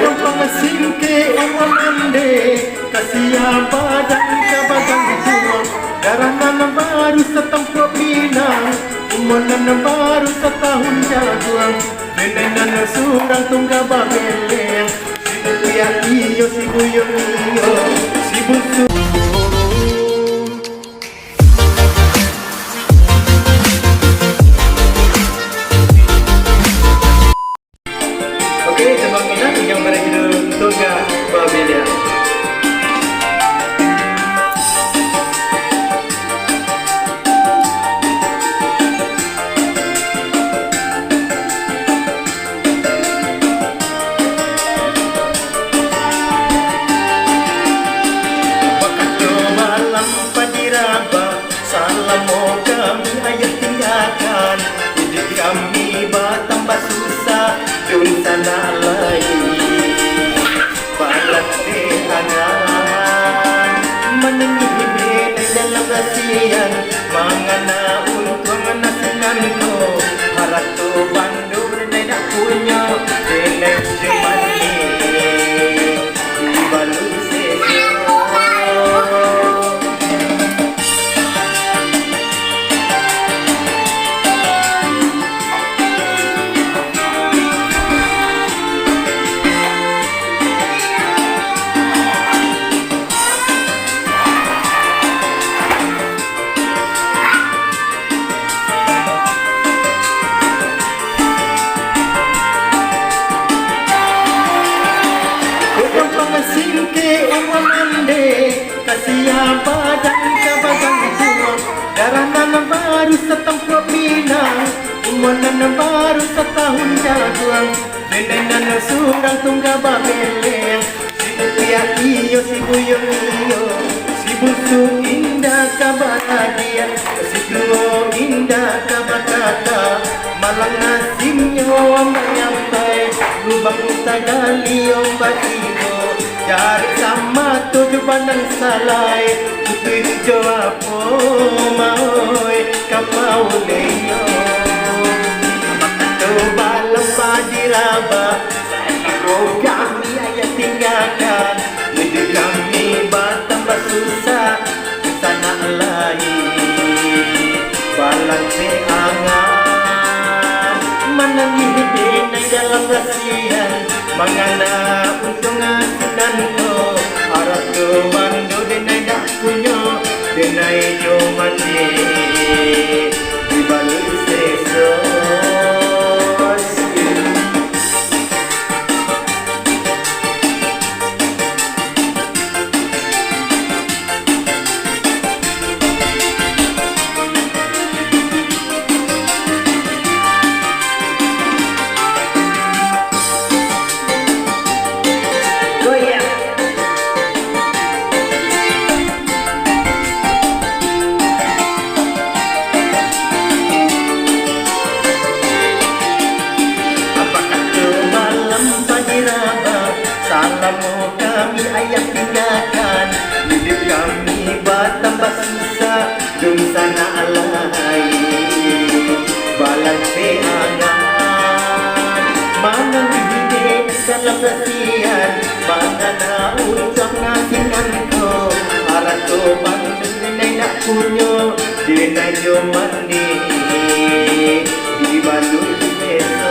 Kuyang pangasingke ang amande, kasiyaba dan kabagang tuwang, daranan na baru sa tampropinang, umulan na baru sa tahun jaguang, denay na nasurang tungga babeleng, si kuya iyo, si buyong iyo, si bunso. Oke, Jambang Minang yang berjudul Tungga Babelia. Waktu malam padiraba, salam mo kami ayah tinggalkan, hidup kami bertambah susah. Dun sana lagi balat dehanan menengih dalam rasian mangana untung nasinan ko harap tu bandu tidak punya denai cemani di balu sesio. Singke umamande, kasiyaba dan kabagang tuwang, daranan na baru sa tampropinang, umulan na baru sa tahun jaguang, denay na nasurang tungga babeleng, si kuya iyo, si buyong iyo, si bunso indah kabahagia, si tuo indah kabakata, malang nasimnyo ang mayambay, lubang tagali ang batido. Dari sama tujuh pandang salai, putri jawab maui kapau leyo. Makatu balam padiraba, kau kami ayah tinggalkan, hidup kami bertambah susah sana lain. Balang seangan, menangis denai dalam rasian, mangana untung asinan ko, harap tu bandu denai dak punya, denai jo mandi di balu sesos. Salam mo kami ayah tinggalkan, hidup kami bertambah susah, dun sana alai balang peangan, mana hidup dalam rasian, mana na ucap nasinan ko, harap tu bantu denai nak punya, denai jo mandi di balu sesos.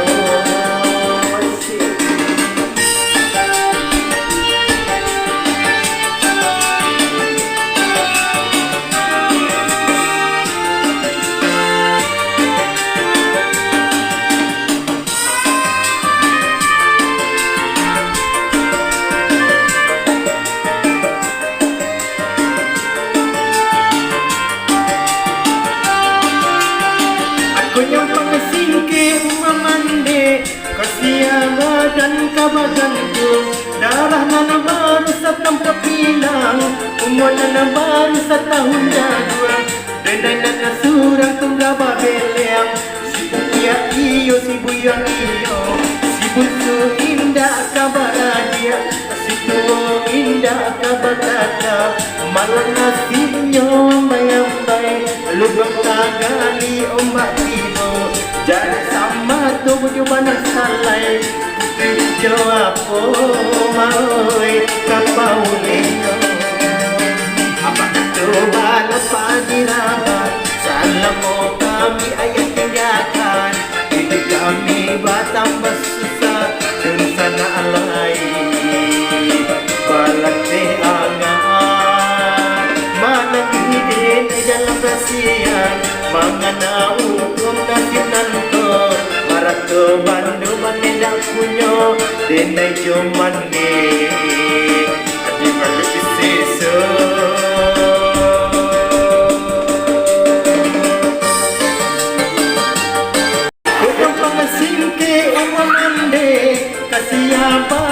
Kuyang pangasingke umamande, kasiyaba dan kabagang tu, darah na baru sa tampropinang, umulan na baru sa tahun jaguang, denay na nasurang tungga babeleng, si kuya iyo, si buyang iyo, si bunso indah kabahagia, si tuo indah kabakata, malang nasibnyo mayambay, lubang tagali ombak tibo, jadi sama tubuh coba nak salai, Jo apo maoy kapaulino apa coba lepas dirapat salam mo kami ayat tinggalkan hidup kami bertambah susah dan sana alai balate angan mana hidin di dalam rasian mangana hukum nasib nanto marato bandu manendak punyo denai cuman ni adi baru isiso Singke umanande kasih apa